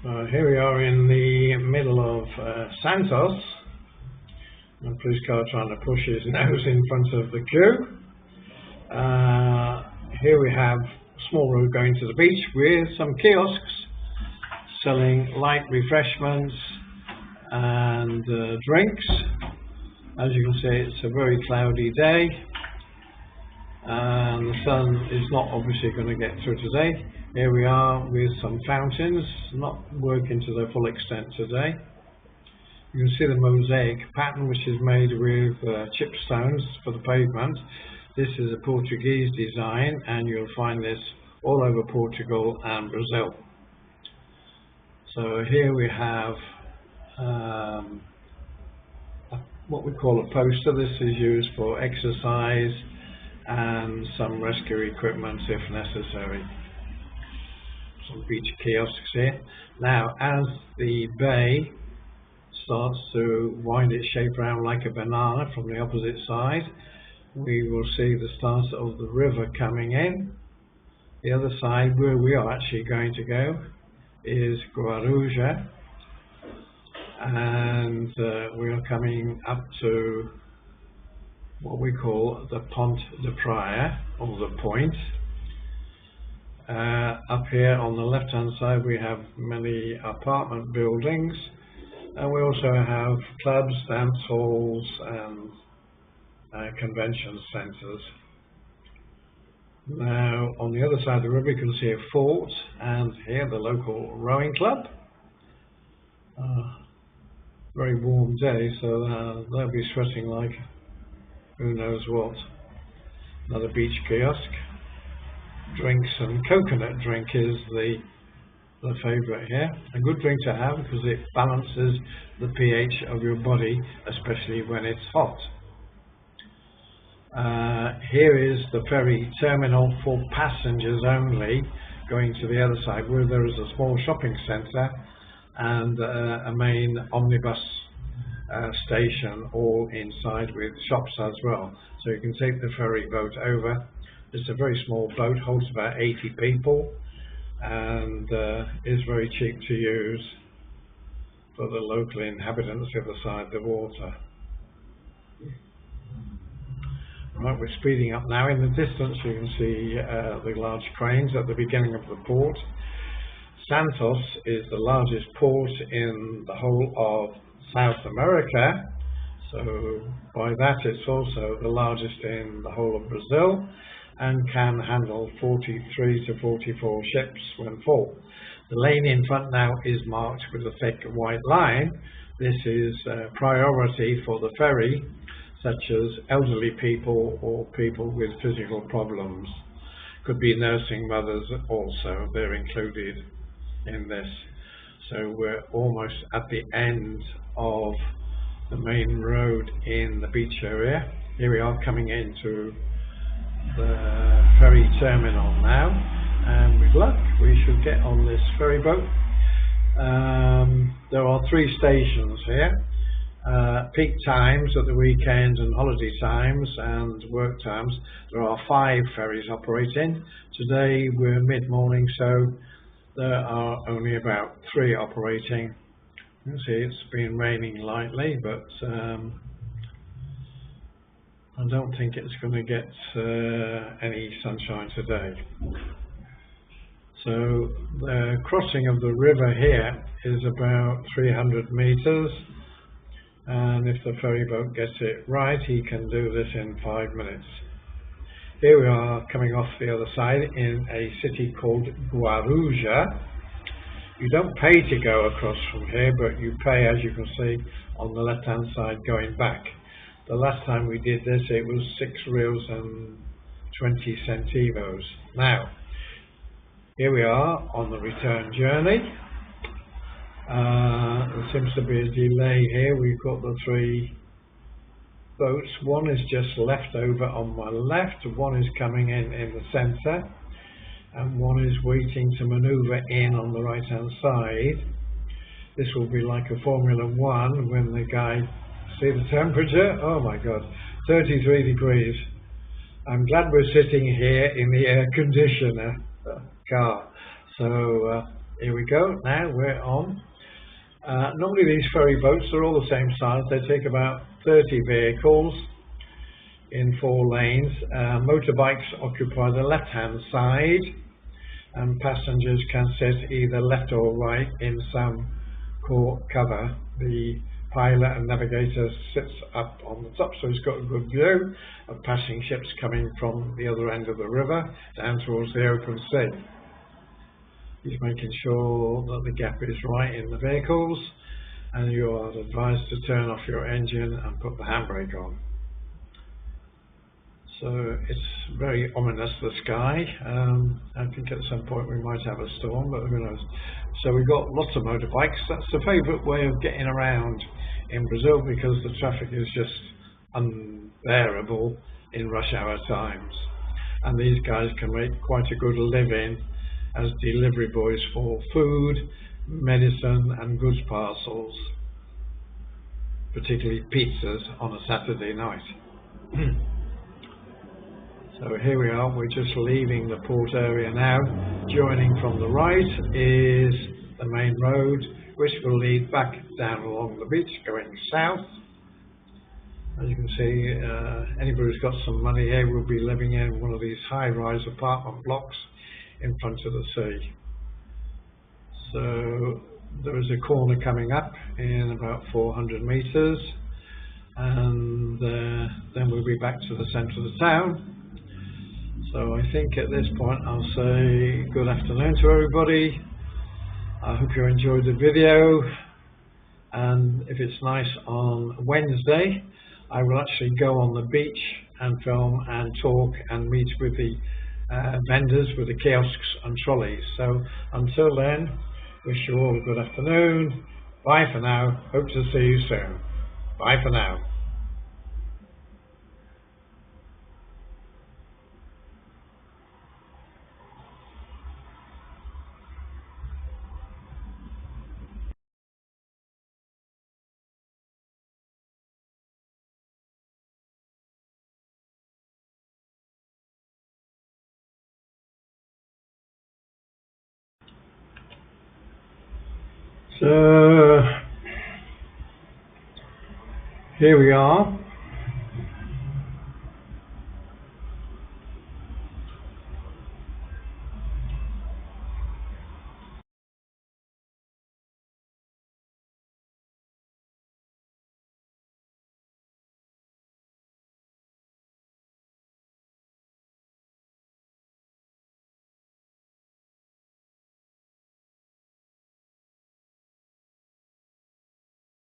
So here we are in the middle of Santos. The police car trying to push his nose in front of the queue. Here we have a small road going to the beach with some kiosks selling light refreshments and drinks. As you can see, it's a very cloudy day and the sun is not obviously going to get through today. Here we are with some fountains, not working to their full extent today. You can see the mosaic pattern, which is made with chipstones for the pavement. This is a Portuguese design, and you'll find this all over Portugal and Brazil. So here we have what we call a poster. This is used for exercise and some rescue equipment if necessary. Some beach kiosks here. Now, as the bay starts to wind its shape around like a banana from the opposite side, we will see the start of the river coming in. The other side, where we are actually going to go, is Guaruja, and we are coming up to what we call the Ponte de Praia, or the point. Up here on the left hand side we have many apartment buildings, and we also have clubs, dance halls and convention centres. Now on the other side of the river you can see a fort, and here the local rowing club. Very warm day, so they'll be sweating like who knows what. Another beach kiosk. Drinks, and coconut drink is the favourite here. A good drink to have because it balances the pH of your body, especially when it's hot. Here is the ferry terminal for passengers only, going to the other side where there is a small shopping centre and a main omnibus station all inside with shops as well. So you can take the ferry boat over. It's a very small boat, holds about 80 people, and is very cheap to use for the local inhabitants the other side of the water. Right, we're speeding up now. In the distance you can see the large cranes at the beginning of the port. Santos is the largest port in the whole of South America, so by that it's also the largest in the whole of Brazil, and can handle 43 to 44 ships when full. The lane in front now is marked with a thick white line. This is priority for the ferry, such as elderly people or people with physical problems. Could be nursing mothers also, they're included in this. So we're almost at the end of the main road in the beach area. Here we are coming into the ferry terminal now, and with luck we should get on this ferry boat. There are 3 stations here. Peak times at the weekend and holiday times and work times there are 5 ferries operating. Today we're mid-morning, so there are only about 3 operating. You can see it's been raining lightly, but I don't think it's going to get any sunshine today. So the crossing of the river here is about 300 meters, and if the ferry boat gets it right, he can do this in 5 minutes. Here we are coming off the other side in a city called Guaruja. You don't pay to go across from here, but you pay, as you can see, on the left hand side going back. The last time we did this it was 6 reals and 20 centavos. Now, here we are on the return journey. There seems to be a delay here. We've got the 3 boats. One is just left over on my left, one is coming in the centre, and one is waiting to manoeuvre in on the right hand side. This will be like a Formula 1 when the guy, see the temperature? Oh my god, 33 degrees. I'm glad we're sitting here in the air conditioner car. So Here we go, now we're on. Normally these ferry boats are all the same size. They take about 30 vehicles in 4 lanes. Motorbikes occupy the left-hand side, and passengers can sit either left or right in some cover. The pilot and navigator sits up on the top, so he's got a good view of passing ships coming from the other end of the river down towards the open sea. He's making sure that the gap is right in the vehicles, and you are advised to turn off your engine and put the handbrake on. So it's very ominous, the sky. I think at some point we might have a storm, but who knows. So we've got lots of motorbikes. That's the favourite way of getting around in Brazil, because the traffic is just unbearable in rush hour times. And these guys can make quite a good living as delivery boys for food, medicine and goods parcels, particularly pizzas on a Saturday night. So here we are, we're just leaving the port area now. Joining from the right is the main road, which will lead back down along the beach going south. As you can see, anybody who's got some money here will be living in one of these high-rise apartment blocks in front of the sea. So there is a corner coming up in about 400 meters, and then we'll be back to the centre of the town. So I think at this point I'll say good afternoon to everybody. I hope you enjoyed the video, and if it's nice on Wednesday, I will actually go on the beach and film and talk and meet with the vendors with the kiosks and trolleys. So until then, wish you all a good afternoon. Bye for now. Hope to see you soon. Bye for now. So here we are.